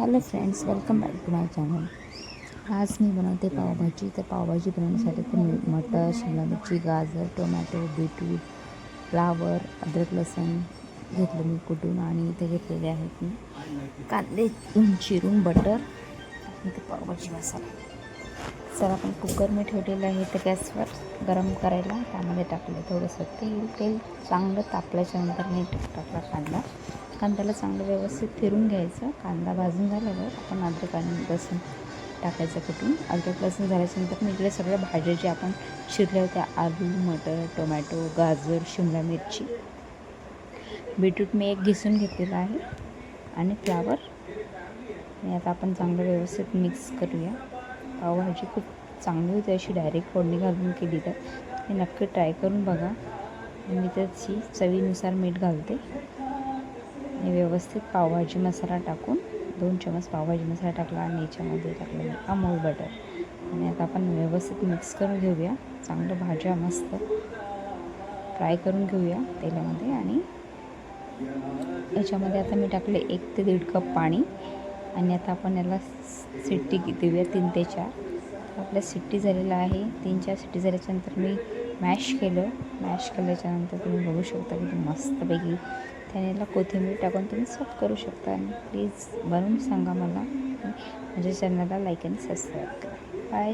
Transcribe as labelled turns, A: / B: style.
A: Hello friends, welcome back to my channel. आज मी बनवते पावभाजी. तर पावभाजी बनवण्यासाठी तर मी मटर, शिमला मिरची, गाजर, टोमॅटो, बीटरूट, फ्लावर, अद्रक, लसूण घेतलं मी कुटून. आणि इथे घेतलेले आहेत मी कांदे चिरून, बटर आणि ते पावभाजी मसाला. तर आपण कुकर मी ठेवलेलं आहे तर गॅसवर गरम करायला. त्यामध्ये टाकलं थोडंसं तेल चांगलं तापल्याच्यानंतर मी टाकला कांद्याला चांगलं व्यवस्थित फिरून घ्यायचं. कांदा भाजून झाल्यावर आपण अद्रक आणि लसूण टाकायचं कुटून. अद्रक लसूण झाल्याच्यानंतर मी इकडे सगळ्या भाज्या ज्या आपण चिरल्या होत्या, आलू, मटर, टोमॅटो, गाजर, शिमला मिरची, बीटरूट मी एक घिसून घेतलेला आहे आणि फ्लावर. आणि आता आपण चांगलं व्यवस्थित मिक्स करूया. पावभाजी खूप चांगली होती अशी डायरेक्ट फोडणी घालून केली तर हे नक्की ट्राय करून बघा. मी त्याची चवीनुसार मीठ घालते आणि व्यवस्थित पावभाजी मसाला टाकून 2 चमच पावभाजी मसाला टाकला आणि याच्यामध्ये टाकलं मी अमूल बटर. आणि आता आपण व्यवस्थित मिक्स करून घेऊया. चांगलं भाज्या मस्त फ्राय करून घेऊया तेलामध्ये. आणि याच्यामध्ये आता मी टाकले 1 ते 1.5 कप पाणी. आणि आता आपण याला शिट्टी देऊया 3 ते 4. आपल्या शिट्टी झालेला आहे. 3-4 शिट्टी झाल्याच्यानंतर मी मॅश केल्याच्यानंतर तुम्ही बघू शकता की मस्तपैकी त्याने याला कोथिंबीर टाकून तुम्ही सर्व करू शकता. आणि प्लीज बनवून सांगा मला. माझ्या चॅनलला लाईक आणि सबस्क्राईब करा. बाय.